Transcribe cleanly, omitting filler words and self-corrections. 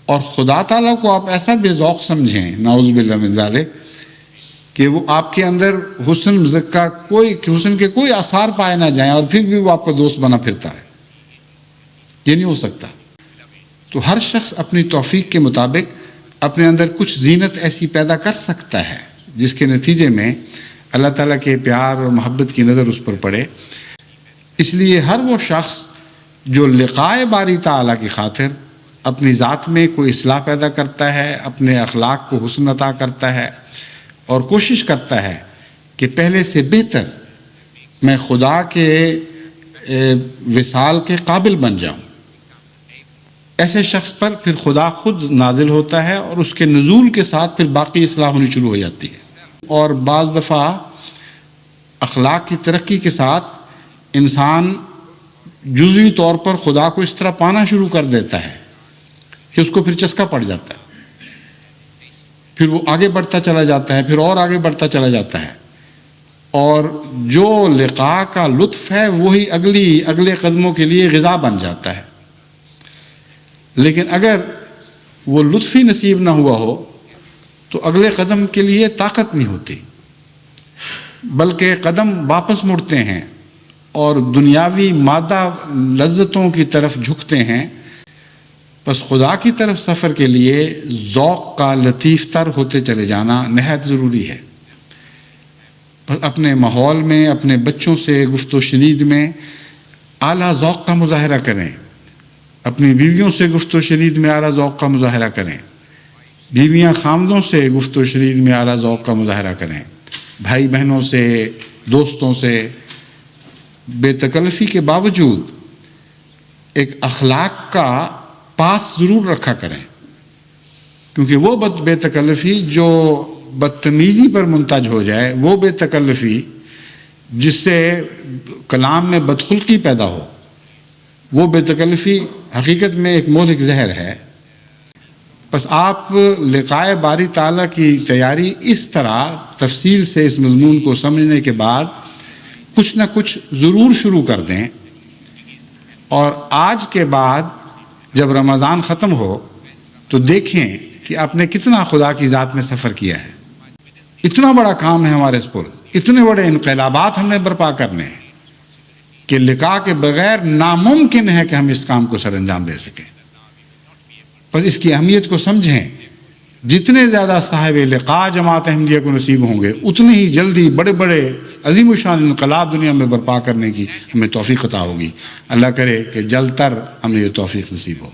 اور خدا تعالیٰ کو آپ ایسا بے ذوق سمجھیں نعوذ باللہ من ذالک کہ وہ آپ کے اندر حسن کے کوئی آثار پائے نہ جائیں اور پھر بھی وہ آپ کا دوست بنا پھرتا ہے، یہ نہیں ہو سکتا۔ تو ہر شخص اپنی توفیق کے مطابق اپنے اندر کچھ زینت ایسی پیدا کر سکتا ہے جس کے نتیجے میں اللہ تعالیٰ کے پیار اور محبت کی نظر اس پر پڑے۔ اس لیے ہر وہ شخص جو لقائے باری تعالیٰ کی خاطر اپنی ذات میں کوئی اصلاح پیدا کرتا ہے، اپنے اخلاق کو حسن عطا کرتا ہے اور کوشش کرتا ہے کہ پہلے سے بہتر میں خدا کے وصال کے قابل بن جاؤں، ایسے شخص پر پھر خدا خود نازل ہوتا ہے اور اس کے نزول کے ساتھ پھر باقی اصلاح ہونی شروع ہو جاتی ہے۔ اور بعض دفعہ اخلاق کی ترقی کے ساتھ انسان جزوی طور پر خدا کو اس طرح پانا شروع کر دیتا ہے کہ اس کو پھر چسکا پڑ جاتا ہے، پھر وہ آگے بڑھتا چلا جاتا ہے، پھر اور آگے بڑھتا چلا جاتا ہے، اور جو لقاء کا لطف ہے وہی اگلے قدموں کے لیے غذا بن جاتا ہے۔ لیکن اگر وہ لطف ہی نصیب نہ ہوا ہو تو اگلے قدم کے لیے طاقت نہیں ہوتی، بلکہ قدم واپس مڑتے ہیں اور دنیاوی مادہ لذتوں کی طرف جھکتے ہیں۔ بس خدا کی طرف سفر کے لیے ذوق کا لطیف تر ہوتے چلے جانا نہایت ضروری ہے۔ اپنے ماحول میں، اپنے بچوں سے گفت و شنید میں اعلیٰ ذوق کا مظاہرہ کریں، اپنی بیویوں سے گفت و شنید میں اعلیٰ ذوق کا مظاہرہ کریں، بیویاں خامدوں سے گفت و شنید میں اعلیٰ ذوق کا مظاہرہ کریں، بھائی بہنوں سے، دوستوں سے بے تکلفی کے باوجود ایک اخلاق کا پاس ضرور رکھا کریں، کیونکہ وہ بے تکلفی جو بدتمیزی پر منتج ہو جائے، وہ بے تکلفی جس سے کلام میں بدخلقی پیدا ہو، وہ بے تکلفی حقیقت میں ایک مہلک زہر ہے۔ بس آپ لقائے باری تعالیٰ کی تیاری اس طرح تفصیل سے اس مضمون کو سمجھنے کے بعد کچھ نہ کچھ ضرور شروع کر دیں، اور آج کے بعد جب رمضان ختم ہو تو دیکھیں کہ آپ نے کتنا خدا کی ذات میں سفر کیا ہے۔ اتنا بڑا کام ہے ہمارے سپر، اتنے بڑے انقلابات ہم نے برپا کرنے ہیں کہ لقاء کے بغیر ناممکن ہے کہ ہم اس کام کو سر انجام دے سکیں۔ بس اس کی اہمیت کو سمجھیں، جتنے زیادہ صاحب لقاء جماعت احمدیہ کو نصیب ہوں گے اتنی ہی جلدی بڑے بڑے عظیم الشان انقلاب دنیا میں برپا کرنے کی ہمیں توفیق عطا ہوگی۔ اللہ کرے کہ جلد تر ہمیں یہ توفیق نصیب ہو۔